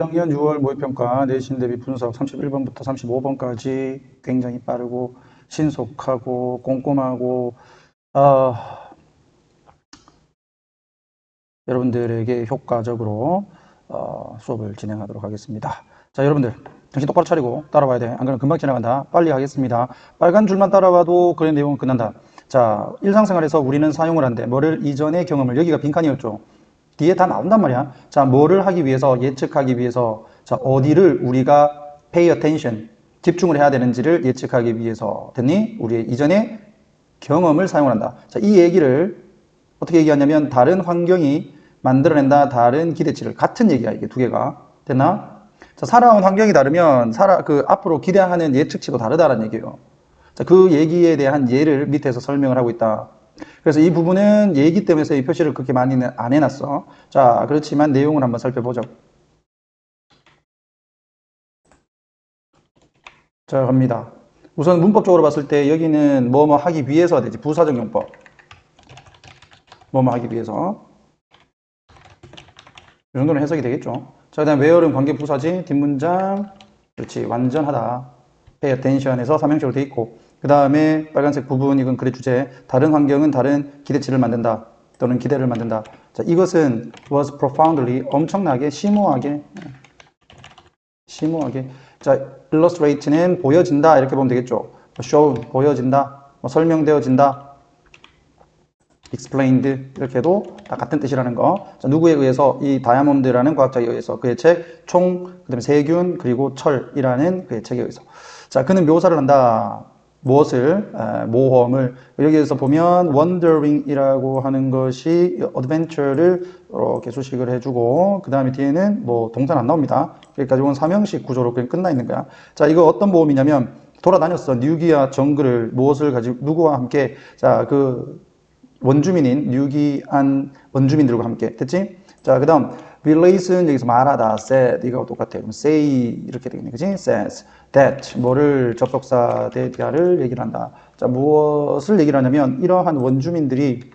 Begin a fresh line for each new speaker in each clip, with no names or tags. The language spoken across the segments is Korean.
작년 6월 모의평가 내신 대비 분석 31번부터 35번까지 굉장히 빠르고 신속하고 꼼꼼하고 여러분들에게 효과적으로 수업을 진행하도록 하겠습니다. 자, 여러분들 정신 똑바로 차리고 따라와야 돼. 안 그러면 금방 지나간다. 빨리 하겠습니다. 빨간 줄만 따라와도 그런 내용은 끝난다. 자, 일상생활에서 우리는 사용을 한대. 뭐를? 이전의 경험을. 여기가 빈칸이었죠. 뒤에 다 나온단 말이야. 자, 뭐를 하기 위해서, 예측하기 위해서, 자, 어디를 우리가 pay attention, 집중을 해야 되는지를 예측하기 위해서. 됐니? 우리의 이전의 경험을 사용한다. 자, 이 얘기를 어떻게 얘기하냐면 다른 환경이 만들어낸다. 다른 기대치를. 같은 얘기야, 이게 두 개가. 됐나? 자, 살아온 환경이 다르면 앞으로 기대하는 예측치도 다르다는 얘기예요. 자, 그 얘기에 대한 예를 밑에서 설명을 하고 있다. 그래서 이 부분은 얘기 때문에 이 표시를 그렇게 많이는 안 해놨어. 자, 그렇지만 내용을 한번 살펴보죠. 자, 갑니다. 우선 문법적으로 봤을 때 여기는 뭐뭐 하기 위해서 되지. 부사적 용법. 뭐뭐 하기 위해서. 이 정도는 해석이 되겠죠. 자, 그 다음 where은 관계부사지. 뒷문장. 그렇지. 완전하다. pay attention에서 삼형식으로 돼 있고. 그 다음에 빨간색 부분, 이건 글의 주제. 다른 환경은 다른 기대치를 만든다. 또는 기대를 만든다. 자, 이것은 was profoundly, 엄청나게, 심오하게. 자, illustrate는 보여진다. 이렇게 보면 되겠죠. shown, 보여진다. 설명되어진다. explained, 이렇게 해도 다 같은 뜻이라는 거. 자, 누구에 의해서? 이 다이아몬드라는 과학자에 의해서. 그의 책, 총, 그 다음에 세균, 그리고 철이라는 그의 책에 의해서. 자, 그는 묘사를 한다. 무엇을? 모험을. 여기에서 보면 wandering이라고 하는 것이 adventure를 이렇게 수식을 해주고, 그 다음에 뒤에는 뭐 동사는 안 나옵니다. 여기까지 온 삼형식 구조로 그냥 끝나 있는 거야. 자, 이거 어떤 모험이냐면 돌아다녔어. 뉴기아 정글을. 무엇을 가지고 누구와 함께? 자, 그 원주민인 뉴기안 원주민들과 함께. 됐지? 자, 그 다음 relation, 여기서 말하다. said, 이거하고 똑같아요. 그럼 say 이렇게 되겠네. 그치? says that, 뭐를? 접속사 대가를 얘기를 한다. 자, 무엇을 얘기를 하냐면 이러한 원주민들이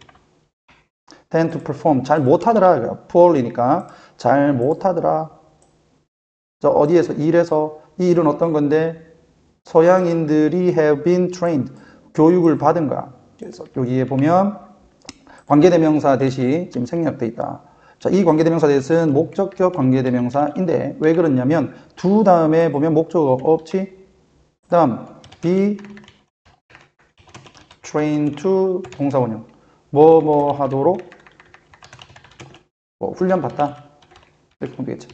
tend to perform, 잘 못하더라. poorly니까 잘 못하더라. 자, 어디에서? 일에서. 이 일은 어떤 건데? 서양인들이 have been trained, 교육을 받은 거야. 그래서 여기에 보면 관계대명사 대시 지금 생략돼 있다. 자, 이 관계대명사 대시는 목적격 관계대명사인데 왜 그러냐면 두 다음에 보면 목적어 없지? 그 다음 be trained to 동사원형. 뭐 하도록? 훈련 받다. 이렇게 보면 되겠지.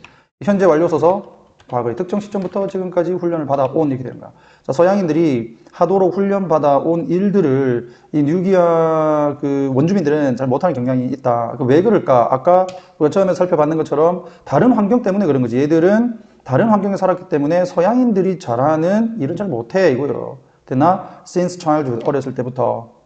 현재 완료 써서 과거의 특정 시점부터 지금까지 훈련을 받아온 이렇게 되는 거야. 자, 서양인들이 하도록 훈련받아온 일들을 이 뉴기아 그 원주민들은 잘 못하는 경향이 있다. 왜 그럴까? 아까 우리가 처음에 살펴봤는 것처럼 다른 환경 때문에 그런 거지. 얘들은 다른 환경에 살았기 때문에 서양인들이 잘하는 일은 잘 못해 이거예요. 됐나? Since childhood, 어렸을 때부터.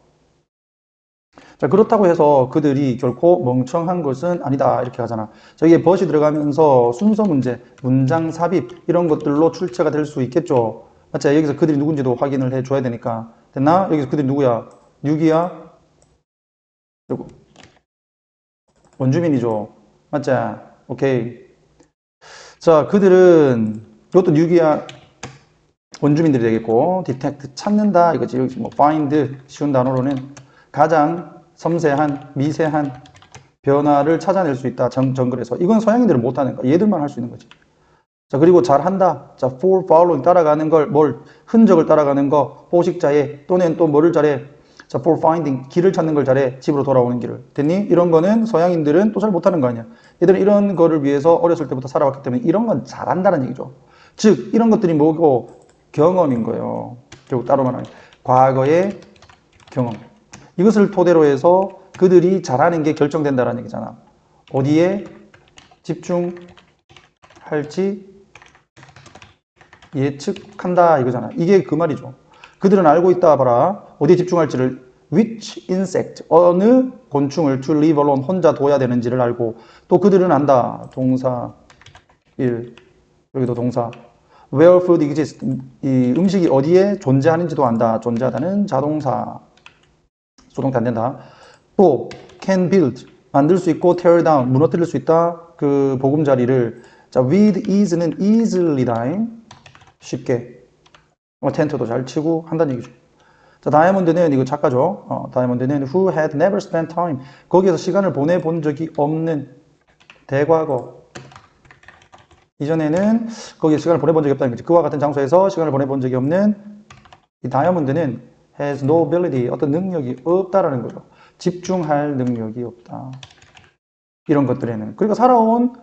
자, 그렇다고 해서 그들이 결코 멍청한 것은 아니다. 이렇게 하잖아. 자, 이게 but이 들어가면서 순서 문제, 문장 삽입, 이런 것들로 출제가 될 수 있겠죠. 맞지? 여기서 그들이 누군지도 확인을 해줘야 되니까. 됐나? 여기서 그들이 누구야? 뉴기야? 그리고 원주민이죠. 맞지? 오케이. 자, 그들은, 이것도 뉴기야 원주민들이 되겠고, detect, 찾는다. 이거지. 여기 뭐 find, 쉬운 단어로는 가장 섬세한, 미세한 변화를 찾아낼 수 있다. 정글에서. 이건 서양인들은 못하는 거야. 얘들만 할 수 있는 거지. 자, 그리고 잘한다. 자, for following, 따라가는 걸, 흔적을 따라가는 거, 포식자의, 또는 또 뭐를 잘해? 자, for finding, 길을 찾는 걸 잘해. 집으로 돌아오는 길을. 됐니? 이런 거는 서양인들은 또 잘 못하는 거 아니야. 얘들은 이런 거를 위해서 어렸을 때부터 살아왔기 때문에 이런 건 잘한다는 얘기죠. 즉, 이런 것들이 뭐고? 경험인 거예요. 결국 따로 말하면. 과거의 경험. 이것을 토대로 해서 그들이 잘하는 게 결정된다는 얘기잖아. 어디에 집중할지 예측한다 이거잖아. 이게 그 말이죠. 그들은 알고 있다 봐라. 어디에 집중할지를. which insect, 어느 곤충을 to leave alone, 혼자 둬야 되는지를 알고. 또 그들은 안다. 동사 1, 여기도 동사. where food exists, 이 음식이 어디에 존재하는지도 안다. 존재하다는 자동사. 수동태 안 된다. 또 can build, 만들 수 있고 tear down, 무너뜨릴 수 있다. 그 보금자리를. 자, with ease는 easily다. 쉽게. 텐트도 잘 치고 한다는 얘기죠. 자, 다이아몬드는 이거 작가죠. 다이아몬드는 who had never spent time. 거기에서 시간을 보내본 적이 없는 대과거. 이전에는 거기에 시간을 보내본 적이 없다는 거지. 그와 같은 장소에서 시간을 보내본 적이 없는 이 다이아몬드는 has no ability. 어떤 능력이 없다라는 거죠. 집중할 능력이 없다. 이런 것들에는. 그러니까 살아온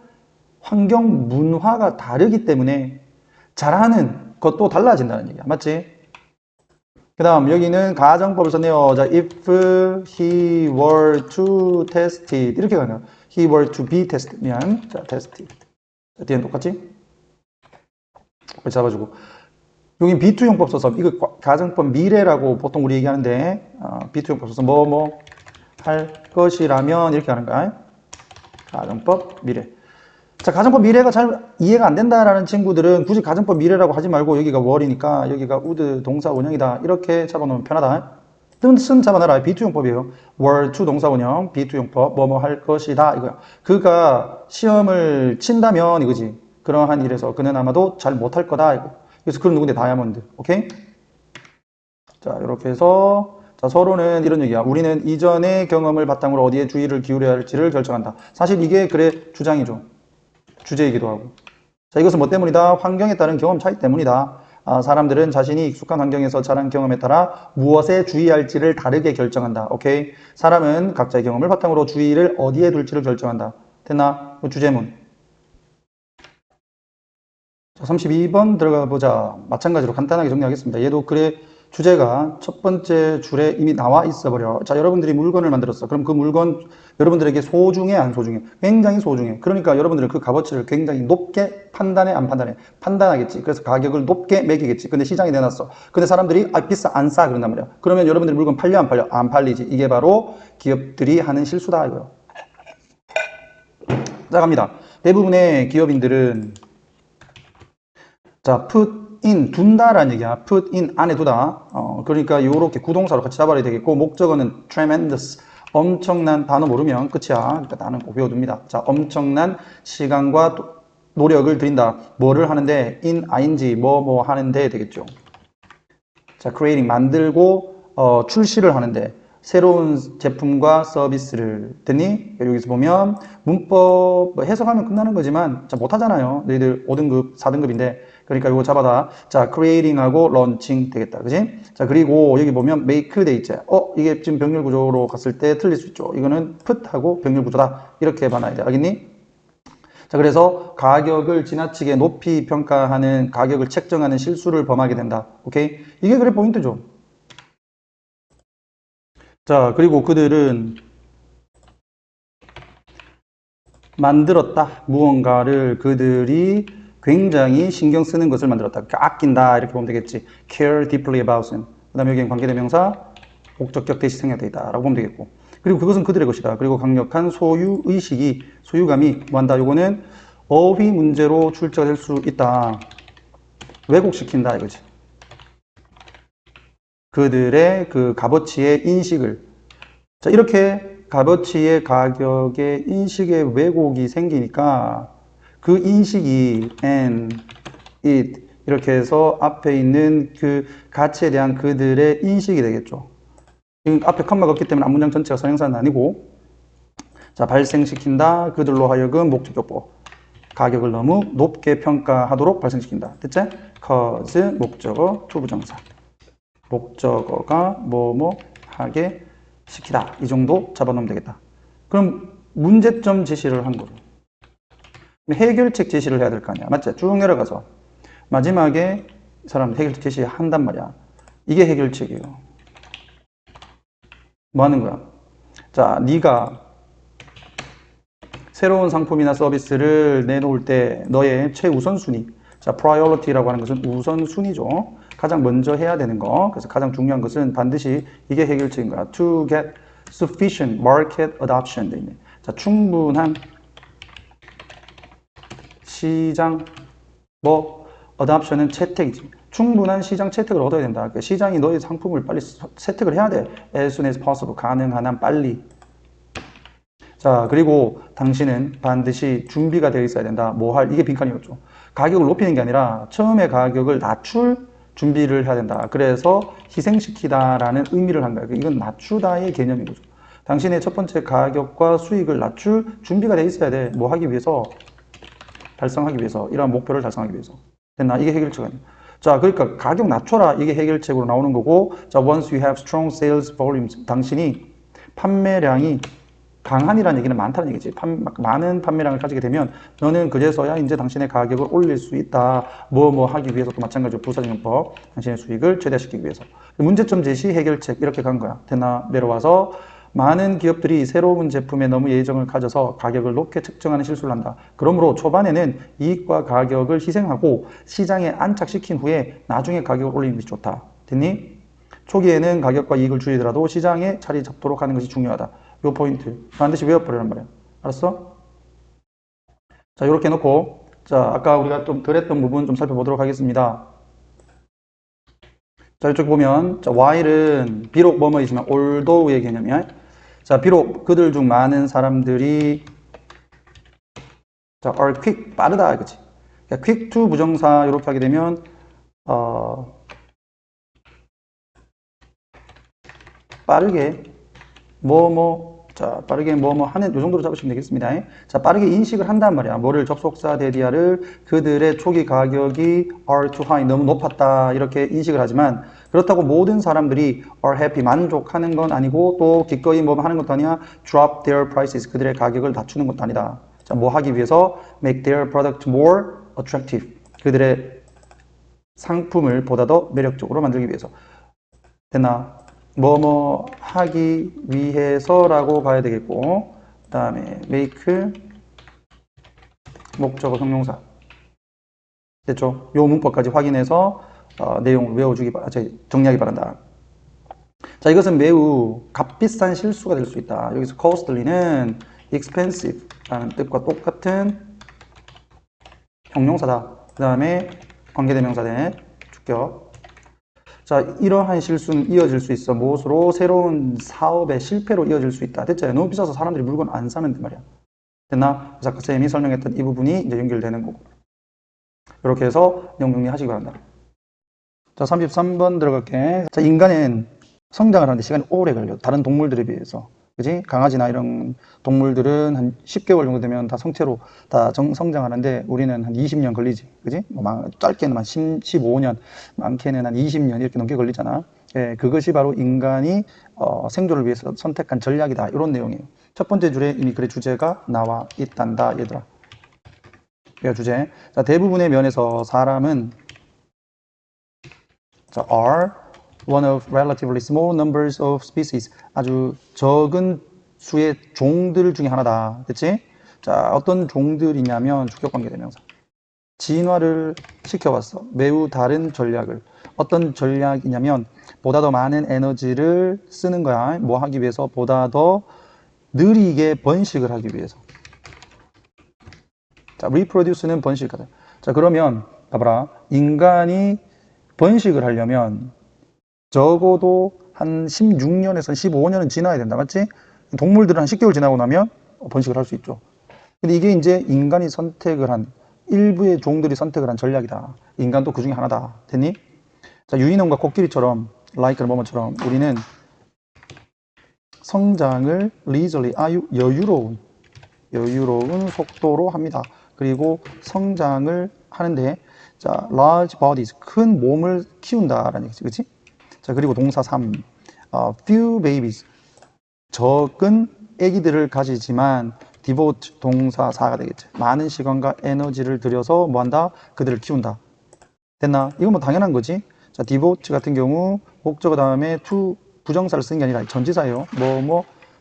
환경, 문화가 다르기 때문에 잘하는 것도 달라진다는 얘기야. 맞지? 그 다음 여기는 가정법을 썼네요. 자, if he were to tested 이렇게 가네요. he were to be tested. 미안. 자, tested. 뒤에는 똑같지? 잡아주고. 여기 B2용법 써서 이거 가정법 미래라고 보통 우리 얘기하는데 B2용법 써서 뭐 할 것이라면 이렇게 하는 거야. 가정법 미래. 자, 가정법 미래가 잘 이해가 안 된다라는 친구들은 굳이 가정법 미래라고 하지 말고 여기가 월이니까 여기가 would 동사 원형이다. 이렇게 잡아놓으면 편하다. 뜻은 잡아놔라. B2용법이에요. were to 동사 원형, B2용법, 뭐뭐 할 것이다. 이거야. 그가 시험을 친다면 이거지. 그러한 일에서 그는 아마도 잘 못할 거다. 이거. 그래서 그런 누군데 다이아몬드. 오케이? 자, 이렇게 해서 자, 서로는 이런 얘기야. 우리는 이전의 경험을 바탕으로 어디에 주의를 기울여야 할지를 결정한다. 사실 이게 그래 주장이죠. 주제이기도 하고. 자, 이것은 뭐 때문이다? 환경에 따른 경험 차이 때문이다. 사람들은 자신이 익숙한 환경에서 자란 경험에 따라 무엇에 주의할지를 다르게 결정한다. 오케이? 사람은 각자의 경험을 바탕으로 주의를 어디에 둘지를 결정한다. 됐나? 주제문. 자, 32번 들어가 보자. 마찬가지로 간단하게 정리하겠습니다. 얘도 그래 주제가 첫 번째 줄에 이미 나와 있어 버려. 자, 여러분들이 물건을 만들었어. 그럼 그 물건 여러분들에게 소중해, 안 소중해? 굉장히 소중해. 그러니까 여러분들은 그 값어치를 굉장히 높게 판단해, 안 판단해? 판단하겠지. 그래서 가격을 높게 매기겠지. 근데 시장에 내놨어. 근데 사람들이 비싸, 안 싸 그런단 말이야. 그러면 여러분들이 물건 팔려, 안 팔려? 안 팔리지. 이게 바로 기업들이 하는 실수다 이거요. 자, 갑니다. 대부분의 기업인들은 자, put in, 둔다라는 얘기야. put in, 안에 두다. 그러니까 요렇게 구동사로 같이 잡아야 되겠고, 목적어는 tremendous, 엄청난. 단어 모르면 끝이야. 그러니까 나는 꼭 외워둡니다. 자, 엄청난 시간과 노력을 들인다. 뭐를 하는데? in, ing, 뭐 하는데 되겠죠. 자, creating, 만들고, 출시를 하는데, 새로운 제품과 서비스를. 됐니? 여기서 보면, 문법 해석하면 끝나는 거지만, 자, 못하잖아요. 너희들 5등급, 4등급인데. 그러니까 이거 잡아다. 자, creating하고 launching 되겠다. 그지? 자, 그리고 여기 보면 make 돼 있지. 이게 지금 병렬 구조로 갔을 때 틀릴 수 있죠. 이거는 put하고 병렬 구조다. 이렇게 봐놔야 돼. 알겠니? 자, 그래서 가격을 지나치게 높이 평가하는, 가격을 책정하는 실수를 범하게 된다. 오케이? 이게 그래 포인트죠. 자, 그리고 그들은 만들었다. 무언가를 그들이 굉장히 신경 쓰는 것을 만들었다. 그러니까 아낀다. 이렇게 보면 되겠지. care deeply about it. 그 다음에 여기는 관계대명사, 목적격 대시 생략되어 있다. 라고 보면 되겠고. 그리고 그것은 그들의 것이다. 그리고 강력한 소유의식이, 소유감이 뭐한다. 요거는 어휘 문제로 출제가 될 수 있다. 왜곡시킨다. 이거지. 그들의 그 값어치의 인식을. 자, 이렇게 값어치의 가격의 인식의 왜곡이 생기니까 그 인식이 and it 이렇게 해서 앞에 있는 그 가치에 대한 그들의 인식이 되겠죠. 앞에 컴마가 없기 때문에 앞문장 전체가 선행사는 아니고 자, 발생시킨다. 그들로 하여금 목적격보. 가격을 너무 높게 평가하도록 발생시킨다. 됐지? cause 목적어 투부정사. 목적어가 뭐뭐 하게 시키다. 이 정도 잡아놓으면 되겠다. 그럼 문제점 제시를 한 거죠. 해결책 제시를 해야 될 거 아니야. 맞지? 쭉 내려가서 마지막에 이 사람 해결책 제시한단 말이야. 이게 해결책이에요. 뭐 하는 거야? 자, 네가 새로운 상품이나 서비스를 내놓을 때 너의 최우선순위. 자, priority라고 하는 것은 우선순위죠. 가장 먼저 해야 되는 거. 그래서 가장 중요한 것은 반드시 이게 해결책인 거야. To get sufficient market adoption. 돼 있네. 자, 충분한 시장, adoption은 채택이지. 충분한 시장 채택을 얻어야 된다. 그러니까 시장이 너의 상품을 빨리 채택을 해야 돼. As soon as possible. 가능한 한 빨리. 자, 그리고 당신은 반드시 준비가 되어 있어야 된다. 뭐 할, 이게 빈칸이었죠. 가격을 높이는 게 아니라 처음에 가격을 낮출 준비를 해야 된다. 그래서 희생시키다라는 의미를 한 거예요. 이건 낮추다의 개념인 거죠. 당신의 첫 번째 가격과 수익을 낮출 준비가 돼 있어야 돼. 뭐 하기 위해서? 달성하기 위해서. 이러한 목표를 달성하기 위해서. 됐나? 이게 해결책이에요. 자, 그러니까 가격 낮춰라. 이게 해결책으로 나오는 거고, 자, once you have strong sales volumes. 당신이 판매량이 강한이라는 얘기는 많다는 얘기지. 많은 판매량을 가지게 되면 너는 그제서야 이제 당신의 가격을 올릴 수 있다. 뭐 하기 위해서도 마찬가지로 부사증명법. 당신의 수익을 최대화시키기 위해서. 문제점 제시, 해결책 이렇게 간 거야. 됐나? 내려와서 많은 기업들이 새로운 제품에 너무 예정을 가져서 가격을 높게 책정하는 실수를 한다. 그러므로 초반에는 이익과 가격을 희생하고 시장에 안착시킨 후에 나중에 가격을 올리는 것이 좋다. 됐니? 초기에는 가격과 이익을 줄이더라도 시장에 자리 잡도록 하는 것이 중요하다. 요 포인트 반드시 외워버리란 말이야. 알았어? 자, 이렇게 해놓고, 자, 아까 우리가 좀 덜 했던 부분 좀 살펴보도록 하겠습니다. 자, 이쪽 보면, 자, while은 비록 뭐뭐이지만 although의 개념이야. 자, 비록 그들 중 많은 사람들이, 자, are quick, 빠르다, 그치? 그러니까 quick to 부정사, 이렇게 하게 되면, 빠르게, 자, 빠르게 하는, 요 정도로 잡으시면 되겠습니다. 자, 빠르게 인식을 한단 말이야. 뭐를, 접속사 데디아를 그들의 초기 가격이 are too high, 너무 높았다. 이렇게 인식을 하지만, 그렇다고 모든 사람들이 are happy, 만족하는 건 아니고, 또 기꺼이 뭐 하는 것도 아니야. drop their prices, 그들의 가격을 낮추는 것도 아니다. 자, 뭐 하기 위해서? make their product more attractive, 그들의 상품을 보다 더 매력적으로 만들기 위해서. 됐나? 하기 위해서라고 봐야 되겠고, 그 다음에 make 목적어 형용사. 됐죠? 요 문법까지 확인해서 내용을 외워주기 정리하기 바란다. 자, 이것은 매우 값비싼 실수가 될 수 있다. 여기서 costly는 expensive라는 뜻과 똑같은 형용사다. 그 다음에 관계대명사대 주격. 자, 이러한 실수는 이어질 수 있어. 무엇으로? 새로운 사업의 실패로 이어질 수 있다. 됐죠? 너무 비싸서 사람들이 물건 안 사는데 말이야. 됐나? 그래서 아까 쌤이 설명했던 이 부분이 이제 연결되는 거고. 이렇게 해서 내용 정리하시기 바란다. 자, 33번 들어갈게. 자, 인간은 성장을 하는데 시간이 오래 걸려. 다른 동물들에 비해서. 그지? 강아지나 이런 동물들은 한 10개월 정도 되면 다 성체로 다 성장하는데 우리는 한 20년 걸리지. 그지? 짧게는 한 15년, 많게는 한 20년 이렇게 넘게 걸리잖아. 예, 그것이 바로 인간이 생존을 위해서 선택한 전략이다. 이런 내용이에요. 첫 번째 줄에 이미 글의 주제가 나와 있단다, 얘들아. 이게 주제. 자, 대부분의 면에서 사람은 자, are one of relatively small numbers of species. 아주 적은 수의 종들 중에 하나다. 됐지? 자, 어떤 종들이냐면 주격관계대명사. 진화를 시켜왔어. 매우 다른 전략을. 어떤 전략이냐면 보다 더 많은 에너지를 쓰는 거야. 뭐 하기 위해서? 보다 더 느리게 번식을 하기 위해서. 자, reproduce는 번식하다. 자, 그러면 봐봐라. 인간이 번식을 하려면 적어도 한 16년에서 15년은 지나야 된다. 맞지? 동물들은 한 10개월 지나고 나면 번식을 할 수 있죠. 근데 이게 이제 인간이 선택을 한, 일부의 종들이 선택을 한 전략이다. 인간도 그 중에 하나다. 됐니? 자, 유인원과 코끼리처럼, like는 뭐뭐처럼, 우리는 성장을 leisurely, 여유로운 속도로 합니다. 그리고 성장을 하는데, 자, large bodies, 큰 몸을 키운다라는 얘기지, 그치? 자, 그리고 동사 3, few babies, 적은 아기들을 가지지만, devote 동사 4가 되겠죠. 많은 시간과 에너지를 들여서 뭐한다? 그들을 키운다. 됐나? 이건 뭐 당연한 거지. 자, devote 같은 경우 목적어 다음에 to 부정사를 쓰는 게 아니라 전치사예요.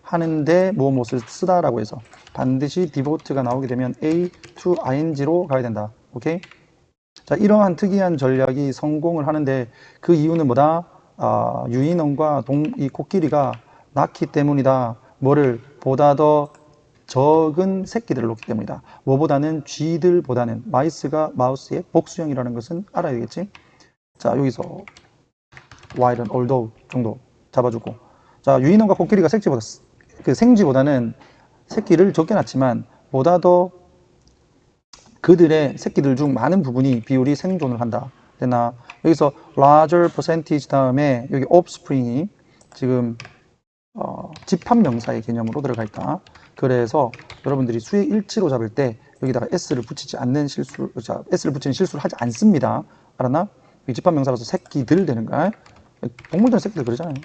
하는데 무엇을 쓰다라고 해서 반드시 devote가 나오게 되면 a to ing로 가야 된다. 오케이? 자, 이러한 특이한 전략이 성공을 하는데 그 이유는 뭐다? 유인원과 이 코끼리가 낳기 때문이다. 뭐를? 보다 더 적은 새끼들을 놓기 때문이다. 뭐보다는 쥐들보다는 마이스가 마우스의 복수형이라는 것은 알아야 되겠지? 자, 여기서 while은 although 정도 잡아주고, 자, 유인원과 코끼리가 생쥐보다는 새끼를 적게 낳지만 보다 더 그들의 새끼들 중 많은 부분이 비율이 생존을 한다. 되나? 여기서 larger percentage 다음에 여기 offspring이 지금 집합명사의 개념으로 들어가 있다. 그래서 여러분들이 수의 일치로 잡을 때 여기다가 s를 붙이지 않는 실수, s를 붙이는 실수를 하지 않습니다. 알았나? 여기 집합명사라서 새끼들 되는 거야. 동물들은 새끼들 그러잖아요.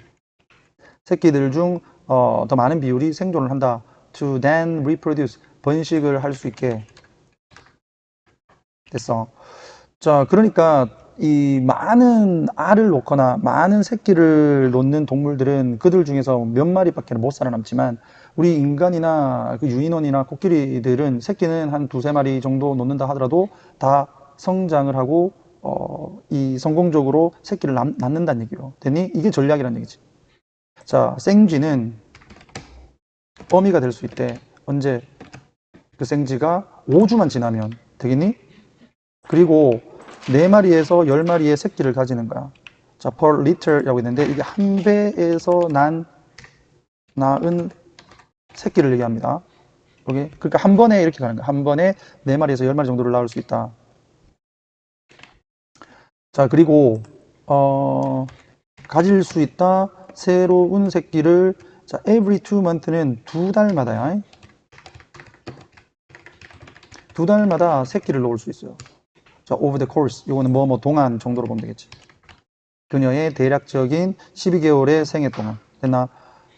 새끼들 중 더 많은 비율이 생존을 한다. To then reproduce 번식을 할 수 있게 됐어. 자, 그러니까 이 많은 알을 놓거나 많은 새끼를 놓는 동물들은 그들 중에서 몇 마리밖에 못 살아남지만 우리 인간이나 그 유인원이나 코끼리들은 새끼는 한 두세 마리 정도 놓는다 하더라도 다 성장을 하고 이 성공적으로 새끼를 낳는다는 얘기예요. 됐니? 이게 전략이라는 얘기지. 자, 생쥐는 어미가 될 수 있대. 언제? 그 생쥐가 5주만 지나면 되겠니? 그리고 4마리에서 10마리의 새끼를 가지는 거야. 자, per litter이라고 있는데 이게 한 배에서 낳은 새끼를 얘기합니다. 오케이? 그러니까 한 번에 이렇게 가는 거야. 한 번에 4마리에서 10마리 정도를 낳을 수 있다. 자, 그리고 가질 수 있다. 새로운 새끼를 자, every 2month는 2달마다야. 2달마다 새끼를 놓을 수 있어요. 자, over the course. 이거는 뭐 동안 정도로 보면 되겠지. 그녀의 대략적인 12개월의 생애 동안. 됐나?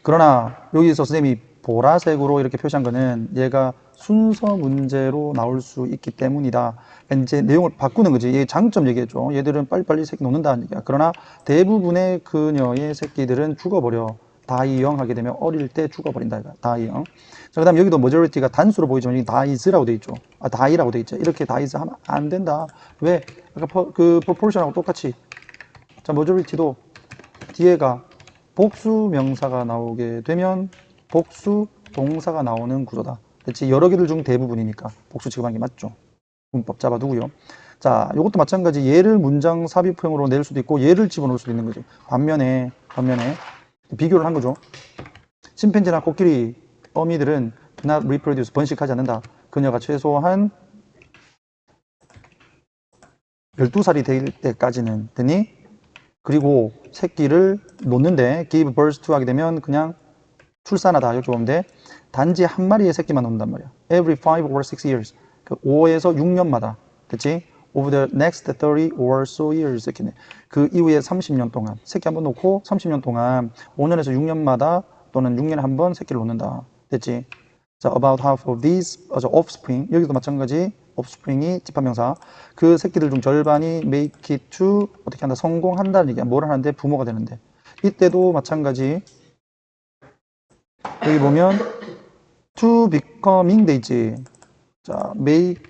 그러나 여기서 선생님이 보라색으로 이렇게 표시한 거는 얘가 순서 문제로 나올 수 있기 때문이다. 이제 내용을 바꾸는 거지. 얘 장점 얘기해줘. 얘들은 빨리빨리 새끼 놓는다는 얘기야. 그러나 대부분의 그녀의 새끼들은 죽어버려. 다이영 하게 되면 어릴 때 죽어버린다. 다이영. 자, 그 다음 여기도 majority가 단수로 보이지만 여기 die's라고 돼 있죠. die라고 돼 있죠. 이렇게 dies 하면 안 된다. 왜? 아까 그 proportion하고 똑같이. 자, majority도 뒤에가 복수 명사가 나오게 되면 복수 동사가 나오는 구조다. 그렇지? 여러 개들 중 대부분이니까 복수 취급한 게 맞죠. 문법 잡아두고요. 자, 이것도 마찬가지. 얘를 문장 삽입형으로 낼 수도 있고 얘를 집어넣을 수도 있는 거지. 반면에 비교를 한 거죠. 침팬지나 코끼리, 어미들은 not reproduce, 번식하지 않는다. 그녀가 최소한 12살이 될 때까지는 되니? 그리고 새끼를 놓는데 give birth to 하게 되면 그냥 출산하다 이렇게 보면 돼. 단지 한 마리의 새끼만 놓는단 말이야. Every 5 or 6 years. 그 5에서 6년마다. 됐지? Over the next 30 or so years. 이렇게. 그 이후에 30년 동안. 새끼 한번 놓고 30년 동안 5년에서 6년마다 또는 6년에 한 번 새끼를 놓는다. 됐지? 자, about half of these offspring. 여기도 마찬가지. offspring이 집합명사. 그 새끼들 중 절반이 make it to 어떻게 한다? 성공한다는 얘기야. 뭘 하는데? 부모가 되는데. 이때도 마찬가지. 여기 보면 to becoming 돼 있지. 자, make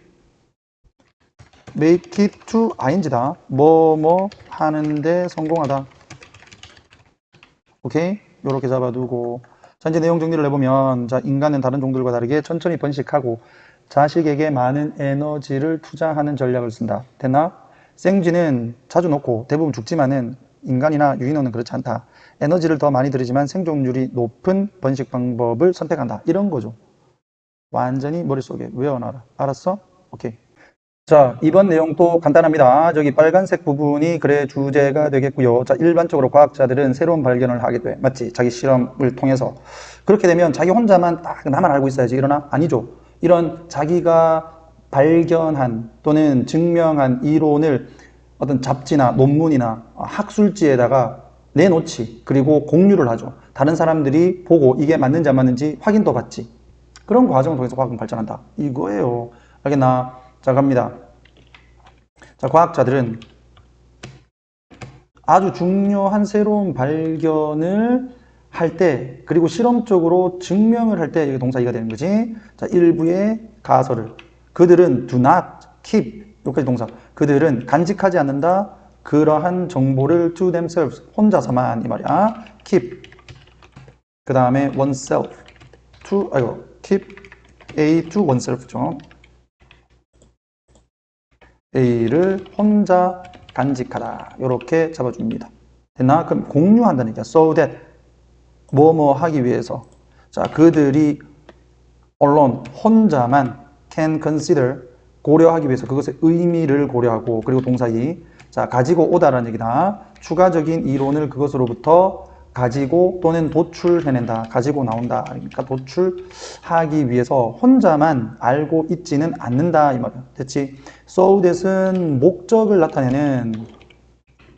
it to ing다. 뭐 하는데 성공하다. 오케이? 요렇게 잡아두고. 자, 이제 내용 정리를 해보면, 자, 인간은 다른 종들과 다르게 천천히 번식하고 자식에게 많은 에너지를 투자하는 전략을 쓴다. 됐나? 생쥐는 자주 놓고 대부분 죽지만은 인간이나 유인원은 그렇지 않다. 에너지를 더 많이 들이지만 생존율이 높은 번식 방법을 선택한다. 이런 거죠. 완전히 머릿속에 외워놔라. 알았어? 오케이. 자, 이번 내용도 간단합니다. 저기 빨간색 부분이 그래 주제가 되겠고요. 자, 일반적으로 과학자들은 새로운 발견을 하게 돼. 맞지? 자기 실험을 통해서. 그렇게 되면 자기 혼자만 딱 나만 알고 있어야지. 이러나? 아니죠. 이런 자기가 발견한 또는 증명한 이론을 어떤 잡지나 논문이나 학술지에다가 내놓지. 그리고 공유를 하죠. 다른 사람들이 보고 이게 맞는지 안 맞는지 확인도 받지. 그런 과정을 통해서 과학은 발전한다. 이거예요. 알겠나? 자, 갑니다. 자, 과학자들은 아주 중요한 새로운 발견을 할 때, 그리고 실험적으로 증명을 할 때, 이게 동사 이가 되는 거지. 자, 일부의 가설을. 그들은 do not keep, 여기까지 동사. 그들은 간직하지 않는다. 그러한 정보를 to themselves, 혼자서만, 이 말이야. keep. 그 다음에 oneself. keep A to oneself죠. A를 혼자 간직하다. 이렇게 잡아줍니다. 됐나? 그럼 공유한다는 얘기야. So that 뭐뭐 하기 위해서. 자, 그들이 alone, 혼자만 can consider, 고려하기 위해서 그것의 의미를 고려하고 그리고 동사이 자 가지고 오다라는 얘기다. 추가적인 이론을 그것으로부터 가지고 또는 도출해낸다. 가지고 나온다. 그러니까 도출하기 위해서 혼자만 알고 있지는 않는다. 이 말이야. 됐지? So that은 목적을 나타내는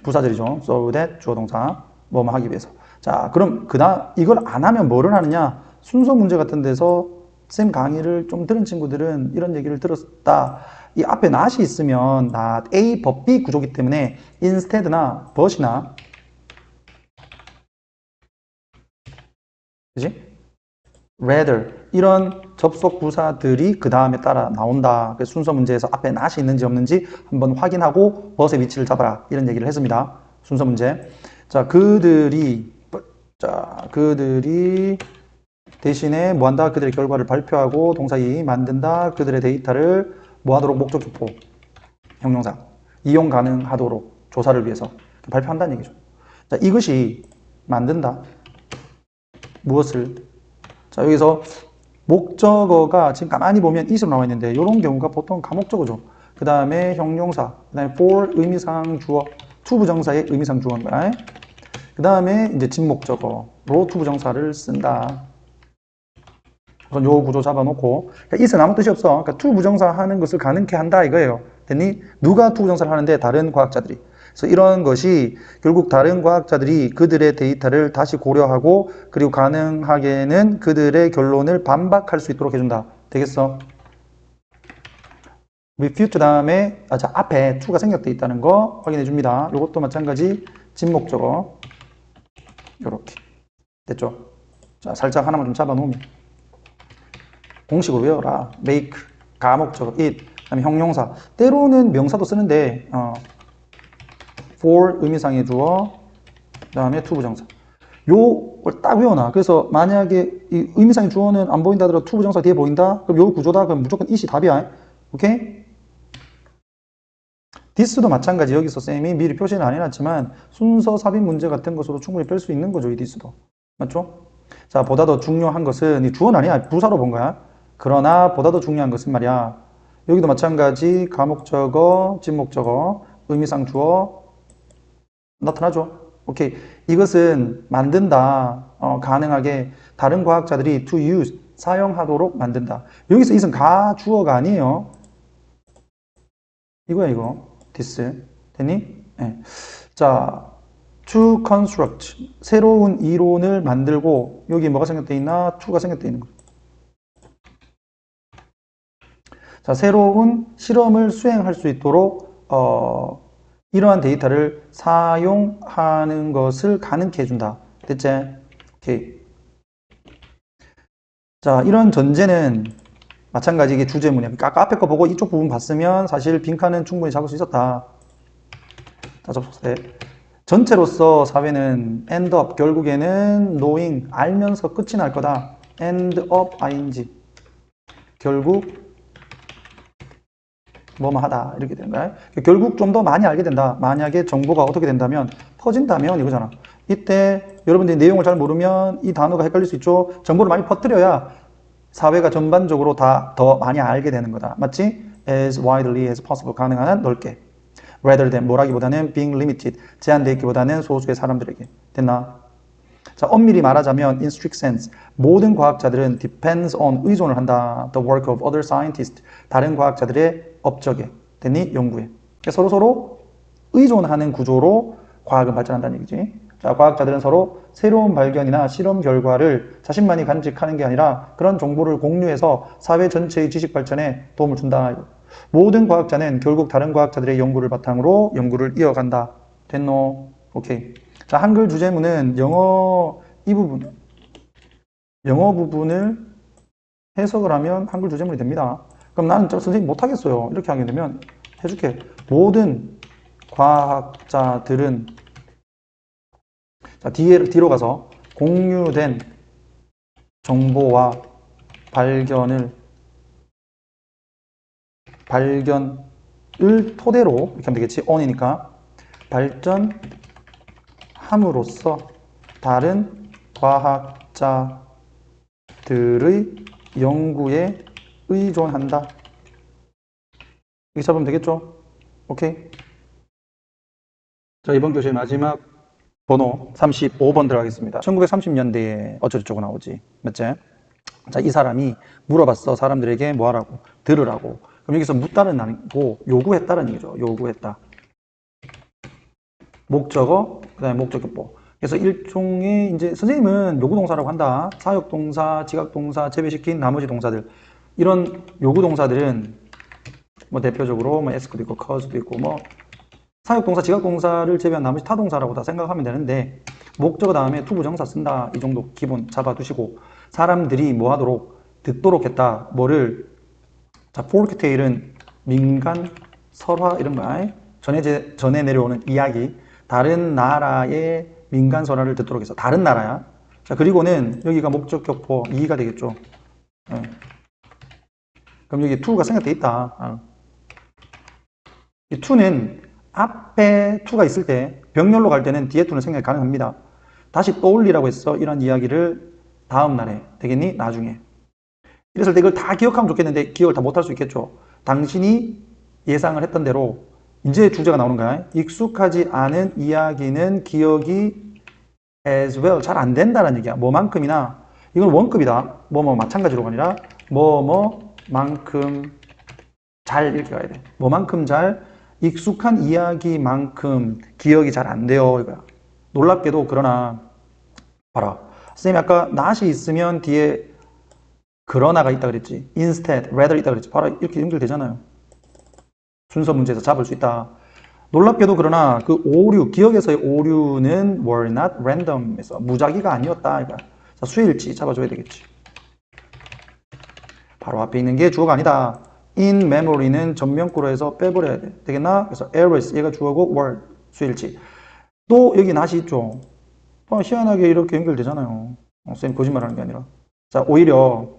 부사절이죠. So that 주어 동사 뭐뭐 하기 위해서. 자 그럼 그다음 이걸 안 하면 뭐를 하느냐? 순서 문제 같은 데서 쌤 강의를 좀 들은 친구들은 이런 얘기를 들었다. 이 앞에 not이 있으면 not A, but B 구조기 때문에 instead나 but이나 그지? rather 이런 접속 부사들이 그 다음에 따라 나온다. 그래서 순서 문제에서 앞에 not이 있는지 없는지 한번 확인하고 but의 위치를 잡아라. 이런 얘기를 했습니다. 순서 문제. 자, 그들이 대신에 뭐한다? 그들의 결과를 발표하고 동사이 만든다. 그들의 데이터를 뭐하도록 목적격보 형용사 이용 가능하도록 조사를 위해서 발표한다는 얘기죠. 자, 이것이 만든다. 무엇을? 자, 여기서 목적어가 지금 가만히 보면 is로 나와 있는데 이런 경우가 보통 가목적어죠. 그 다음에 형용사, 그 다음에 for 의미상 주어, to 부정사의 의미상 주어인가. 그 다음에 이제 진목적어로 to 부정사를 쓴다. 우선 요 구조 잡아놓고 그러니까 is는 아무 뜻이 없어. 그러니까 to 부정사 하는 것을 가능케 한다 이거예요. 됐니? 누가 to 부정사를 하는데 다른 과학자들이. 그래서 이런 것이 결국 다른 과학자들이 그들의 데이터를 다시 고려하고 그리고 가능하게는 그들의 결론을 반박할 수 있도록 해준다. 되겠어? refute 다음에 자, 앞에 to가 생략되어 있다는 거 확인해 줍니다. 이것도 마찬가지 진목적어 요렇게 됐죠? 자, 살짝 하나만 좀 잡아 놓으면 공식으로 외워라. make, 가목적어, it, 그다음에 형용사. 때로는 명사도 쓰는데 for 의미상의 주어, 그다음에 to 부정사. 요걸 딱 외워놔. 그래서 만약에 이 의미상의 주어는 안 보인다 하더라도 to 부정사 뒤에 보인다. 그럼 요 구조다. 그럼 무조건 it이 답이야. 오케이? this도 마찬가지. 여기서 쌤이 미리 표시는 안 해놨지만 순서 삽입 문제 같은 것으로 충분히 뺄 수 있는 거죠. 이 this도. 맞죠? 자, 보다 더 중요한 것은 이 주어는 아니야. 부사로 본 거야. 그러나 보다 더 중요한 것은 말이야. 여기도 마찬가지 가목적어, 진목적어, 의미상 주어 나타나죠. 오케이. 이것은 만든다. 가능하게 다른 과학자들이 to use, 사용하도록 만든다. 여기서 이것은 가주어가 아니에요. 이거야 이거. this. 됐니? 네. 자, to construct, 새로운 이론을 만들고 여기 뭐가 생략되어 있나? to가 생략되어 있는 거죠. 자, 새로운 실험을 수행할 수 있도록 이러한 데이터를 사용하는 것을 가능케 해준다. 됐지? 오케이. 자, 이런 전제는 마찬가지 이게 주제문이야. 그러니까 아까 앞에 거 보고 이쪽 부분 봤으면 사실 빈칸은 충분히 잡을 수 있었다. 자, 접속세. 전체로서 사회는 end up, 결국에는 knowing, 알면서 끝이 날 거다. end up, ing. 결국 뭐뭐 하다 이렇게 되는 거야. 결국 좀 더 많이 알게 된다. 만약에 정보가 어떻게 된다면 퍼진다면 이거잖아. 이때 여러분들이 내용을 잘 모르면 이 단어가 헷갈릴 수 있죠. 정보를 많이 퍼뜨려야 사회가 전반적으로 다 더 많이 알게 되는 거다. 맞지? as widely as possible, 가능한 한 넓게. rather than, 뭐라기보다는 being limited, 제한되어 있기보다는 소수의 사람들에게. 됐나? 자, 엄밀히 말하자면 in strict sense, 모든 과학자들은 depends on, 의존을 한다. the work of other scientists, 다른 과학자들의 업적에, 됐니? 연구에. 서로 의존하는 구조로 과학은 발전한다는 얘기지. 자, 과학자들은 서로 새로운 발견이나 실험 결과를 자신만이 간직하는 게 아니라 그런 정보를 공유해서 사회 전체의 지식 발전에 도움을 준다. 모든 과학자는 결국 다른 과학자들의 연구를 바탕으로 연구를 이어간다. 됐노? 오케이. 자, 한글 주제문은 영어 이 부분, 영어 부분을 해석을 하면 한글 주제문이 됩니다. 그럼 나는 선생님 못하겠어요. 이렇게 하게 되면 해줄게. 모든 과학자들은, 자, 뒤로 가서 공유된 정보와 발견을 토대로, 이렇게 하면 되겠지. on이니까. 발전함으로써 다른 과학자들의 연구에 의존한다. 여기 잡으면 되겠죠? 오케이. 자, 이번 교시의 마지막 번호 35번 들어가겠습니다. 1930년대에 어쩌고저쩌고 나오지. 맞지? 자, 이 사람이 물어봤어. 사람들에게 뭐 하라고? 들으라고. 그럼 여기서 묻다는 아니고 요구했다는 얘기죠. 요구했다. 목적어, 그 다음에 목적격보. 그래서 일종의 이제 선생님은 요구동사라고 한다. 사역동사, 지각동사, 재배시킨 나머지 동사들. 이런 요구동사들은 뭐 대표적으로 뭐 ask도 있고 cause도 있고 뭐 사역동사, 지각동사를 제외한 나머지 타동사라고 다 생각하면 되는데 목적어 다음에 투부정사 쓴다. 이 정도 기본 잡아두시고 사람들이 뭐 하도록 듣도록 했다. 뭐를 자, 폴크테일은 민간, 설화 이런 거야. 전에 내려오는 이야기. 다른 나라의 민간 설화를 듣도록 해서 다른 나라야. 자, 그리고는 여기가 목적격보 2가 되겠죠. 네. 그럼 여기 to가 생략돼 있다. 이 to는 앞에 to가 있을 때 병렬로 갈 때는 뒤에 to는 생략이 가능합니다. 다시 떠올리라고 했어. 이런 이야기를 다음 날에 되겠니? 나중에. 이랬을 때 이걸 다 기억하면 좋겠는데 기억을 다 못할 수 있겠죠. 당신이 예상을 했던 대로 이제 주제가 나오는 거야. 익숙하지 않은 이야기는 기억이 as well 잘 안 된다는 얘기야. 뭐만큼이나 이건 원급이다. 뭐 마찬가지로가 아니라 뭐만큼 잘 이렇게 가야 돼. 뭐만큼 잘 익숙한 이야기만큼 기억이 잘 안 돼요. 이거야. 놀랍게도 그러나 봐라. 선생님이 아까 not이 있으면 뒤에 그러나가 있다 그랬지. instead, rather 있다 그랬지. 봐라. 이렇게 연결되잖아요. 순서 문제에서 잡을 수 있다. 놀랍게도 그러나 그 오류, 기억에서의 오류는 were not random에서 무작위가 아니었다. 이거야. 자, 수일치 잡아줘야 되겠지. 바로 앞에 있는 게 주어가 아니다. in memory는 전면구로 해서 빼버려야 돼. 되겠나? 그래서 errors 얘가 주어고 were 수일치. 또 여기 not이 있죠. 희한하게 이렇게 연결되잖아요. 선생님 거짓말하는 게 아니라. 자, 오히려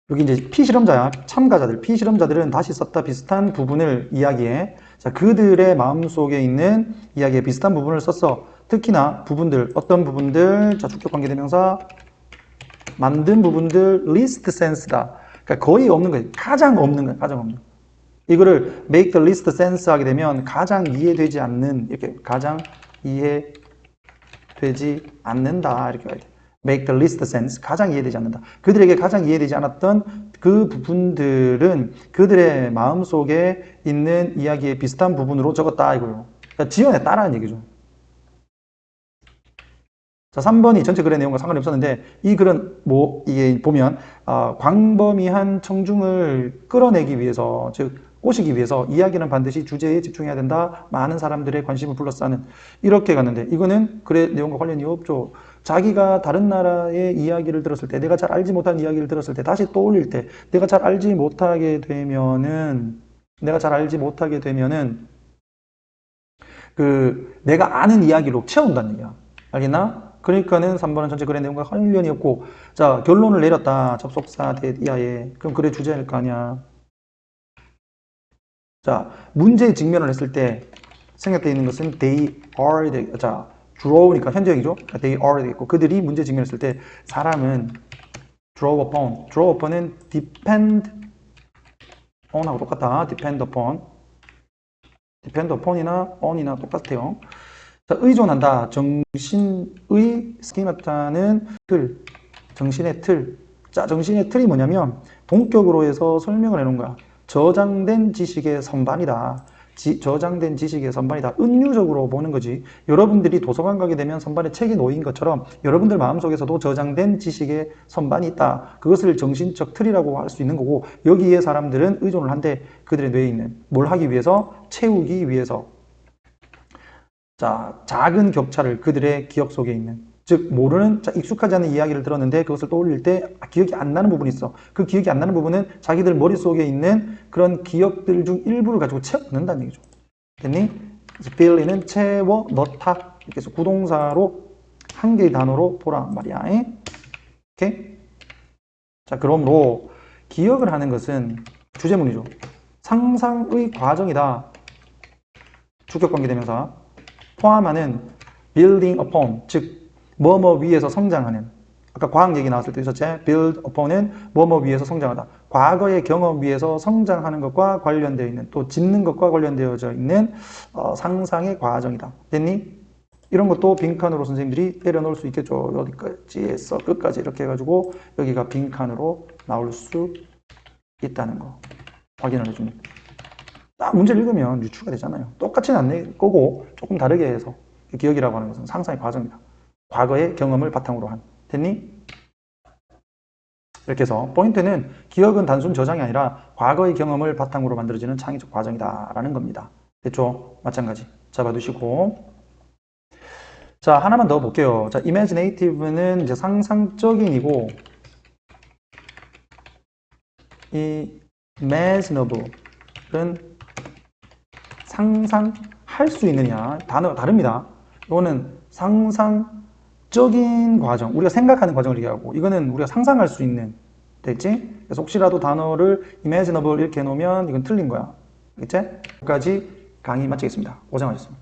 여기 이제 피실험자야. 참가자들. 피실험자들은 다시 썼다 비슷한 부분을 이야기해. 자, 그들의 마음속에 있는 이야기에 비슷한 부분을 썼어. 특히나 부분들, 어떤 부분들, 자, 주격관계대명사, 만든 부분들, least sense다. 그러니까 거의 없는 거예요. 가장 없는 거예요. 가장 없는. 이거를 make the least sense 하게 되면 가장 이해되지 않는, 이렇게 가장 이해되지 않는다. 이렇게 해야 돼. make the least sense, 가장 이해되지 않는다. 그들에게 가장 이해되지 않았던 그 부분들은 그들의 마음속에 있는 이야기에 비슷한 부분으로 적었다 이거요. 그러니까 지어냈다라는 얘기죠. 자, 3번이 전체 글의 내용과 상관이 없었는데 이 글은 뭐 이게 보면 광범위한 청중을 끌어내기 위해서, 즉 꼬시기 위해서 이야기는 반드시 주제에 집중해야 된다. 많은 사람들의 관심을 불러싸는, 이렇게 갔는데 이거는 글의 내용과 관련이 없죠. 자기가 다른 나라의 이야기를 들었을 때, 내가 잘 알지 못한 이야기를 들었을 때, 다시 떠올릴 때, 내가 잘 알지 못하게 되면은 그 내가 아는 이야기로 채운다는 얘기야. 알겠나? 그러니까는 3번은 전체 글의 내용과 관련이 없고, 자, 결론을 내렸다. 접속사 대이하에. 그럼 글의 주제일 거 아니야. 자, 문제에 직면을 했을 때 생략되어 있는 것은 they are, 자, draw니까 현재형이죠. they are 되겠고, 그들이 문제에 직면했을 때 사람은 draw upon은 depend on하고 똑같다. depend upon이나 on이나 똑같아요. 자, 의존한다. 정신의 스키마타는 틀, 정신의 틀. 자, 정신의 틀이 뭐냐면 동격으로 해서 설명을 해놓은 거야. 저장된 지식의 선반이다. 저장된 지식의 선반이다. 은유적으로 보는 거지. 여러분들이 도서관 가게 되면 선반에 책이 놓인 것처럼 여러분들 마음속에서도 저장된 지식의 선반이 있다. 그것을 정신적 틀이라고 할 수 있는 거고, 여기에 사람들은 의존을 한데 그들의 뇌에 있는 뭘 하기 위해서? 채우기 위해서. 자, 작은 격차를 그들의 기억 속에 있는, 즉 모르는, 자, 익숙하지 않은 이야기를 들었는데 그것을 떠올릴 때 기억이 안 나는 부분이 있어. 그 기억이 안 나는 부분은 자기들 머릿속에 있는 그런 기억들 중 일부를 가지고 채워 넣는다는 얘기죠. 됐니? fill in은 채워 넣다. 이렇게 해서 구동사로 한 개의 단어로 보라 말이야. 오케이? 자, 그러므로 기억을 하는 것은 주제문이죠. 상상의 과정이다. 주격관계대명사. 포함하는 building upon, 즉 뭐뭐 위에서 성장하는, 아까 과학 얘기 나왔을 때 있었지? build upon은 뭐뭐 위에서 성장하다. 과거의 경험 위에서 성장하는 것과 관련되어 있는, 또 짓는 것과 관련되어져 있는 상상의 과정이다. 됐니? 이런 것도 빈칸으로 선생님들이 때려 넣을 수 있겠죠. 여기까지에서 끝까지 이렇게 해가지고 여기가 빈칸으로 나올 수 있다는 거 확인을 해줍니다. 딱 문제를 읽으면 유추가 되잖아요. 똑같이는 안 낼 거고 조금 다르게 해서 기억이라고 하는 것은 상상의 과정이다. 과거의 경험을 바탕으로 한. 됐니? 이렇게 해서 포인트는 기억은 단순 저장이 아니라 과거의 경험을 바탕으로 만들어지는 창의적 과정이다 라는 겁니다. 됐죠? 마찬가지 잡아두시고, 자, 하나만 더 볼게요. 자, imaginative는 이제 상상적인이고, 이 imaginable은 상상할 수 있느냐. 단어가 다릅니다. 이거는 상상적인 과정, 우리가 생각하는 과정을 얘기하고, 이거는 우리가 상상할 수 있는, 됐지? 그래서 혹시라도 단어를 imaginable 이렇게 해놓으면 이건 틀린 거야. 알겠지? 여기까지 강의 마치겠습니다. 고생하셨습니다.